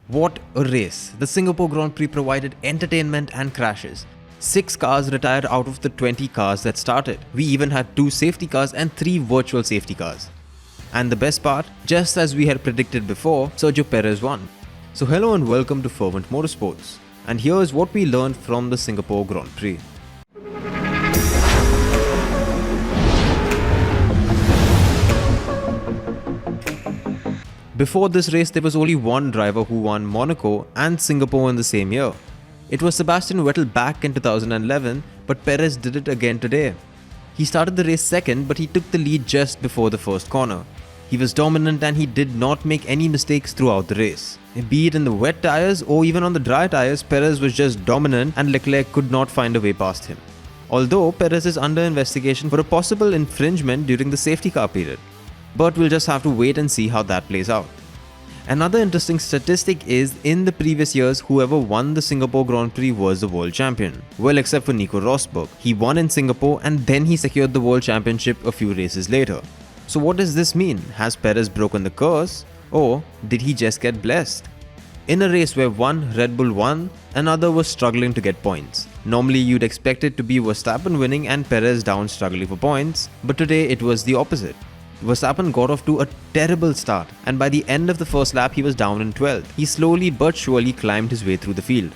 What a race! The Singapore Grand Prix provided entertainment and crashes. 6 cars retired out of the 20 cars that started. We even had 2 safety cars and 3 virtual safety cars. And the best part, just as we had predicted before, Sergio Perez won. So hello and welcome to Fervent Motorsports. And here's what we learned from the Singapore Grand Prix. Before this race, there was only one driver who won Monaco and Singapore in the same year. It was Sebastian Vettel back in 2011, but Perez did it again today. He started the race second, but he took the lead just before the first corner. He was dominant and he did not make any mistakes throughout the race. Be it in the wet tyres or even on the dry tyres, Perez was just dominant and Leclerc could not find a way past him. Although Perez is under investigation for a possible infringement during the safety car period. But we'll just have to wait and see how that plays out. Another interesting statistic is, in the previous years, whoever won the Singapore Grand Prix was the world champion. Well, except for Nico Rosberg. He won in Singapore and then he secured the world championship a few races later. So what does this mean? Has Perez broken the curse? Or did he just get blessed? In a race where one Red Bull won, another was struggling to get points. Normally you'd expect it to be Verstappen winning and Perez down struggling for points, but today it was the opposite. Verstappen got off to a terrible start, and by the end of the first lap he was down in 12th. He slowly but surely climbed his way through the field.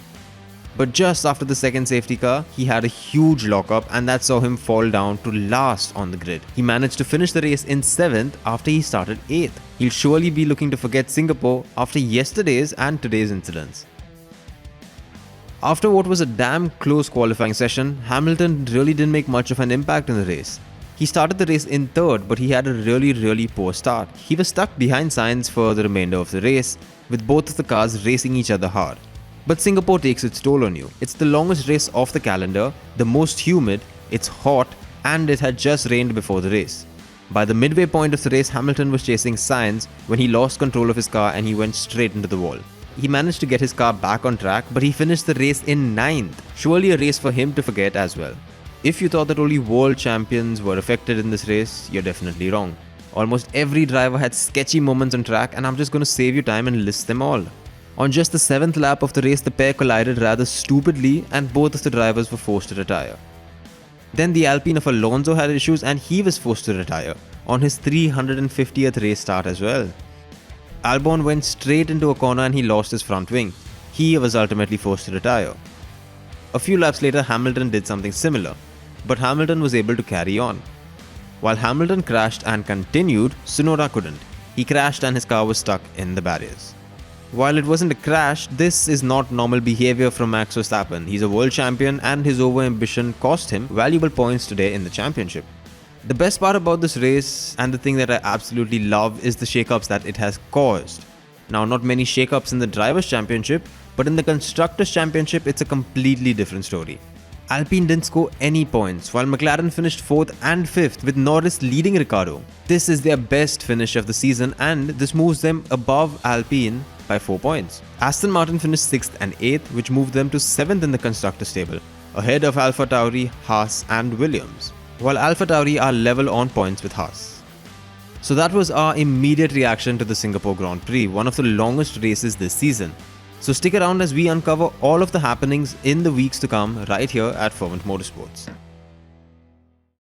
But just after the second safety car, he had a huge lockup and that saw him fall down to last on the grid. He managed to finish the race in 7th after he started 8th. He'll surely be looking to forget Singapore after yesterday's and today's incidents. After what was a damn close qualifying session, Hamilton really didn't make much of an impact in the race. He started the race in 3rd, but he had a really poor start. He was stuck behind Sainz for the remainder of the race, with both of the cars racing each other hard. But Singapore takes its toll on you. It's the longest race off the calendar, the most humid, it's hot, and it had just rained before the race. By the midway point of the race, Hamilton was chasing Sainz when he lost control of his car and he went straight into the wall. He managed to get his car back on track, but he finished the race in 9th. Surely a race for him to forget as well. If you thought that only world champions were affected in this race, you're definitely wrong. Almost every driver had sketchy moments on track, and I'm just going to save you time and list them all. On just the 7th lap of the race, the pair collided rather stupidly and both of the drivers were forced to retire. Then the Alpine of Alonso had issues and he was forced to retire on his 350th race start as well. Albon went straight into a corner and he lost his front wing. He was ultimately forced to retire. A few laps later, Hamilton did something similar. But Hamilton was able to carry on. While Hamilton crashed and continued, Tsunoda couldn't. He crashed and his car was stuck in the barriers. While it wasn't a crash, this is not normal behavior from Max Verstappen. He's a world champion and his overambition cost him valuable points today in the championship. The best part about this race, and the thing that I absolutely love, is the shakeups that it has caused. Now, not many shakeups in the Drivers' Championship, but in the Constructors' Championship, it's a completely different story. Alpine didn't score any points, while McLaren finished 4th and 5th with Norris leading Ricciardo. This is their best finish of the season and this moves them above Alpine by 4 points. Aston Martin finished 6th and 8th, which moved them to 7th in the Constructors table, ahead of AlphaTauri, Haas and Williams, while AlphaTauri are level on points with Haas. So that was our immediate reaction to the Singapore Grand Prix, one of the longest races this season. So stick around as we uncover all of the happenings in the weeks to come right here at Fervent Motorsports.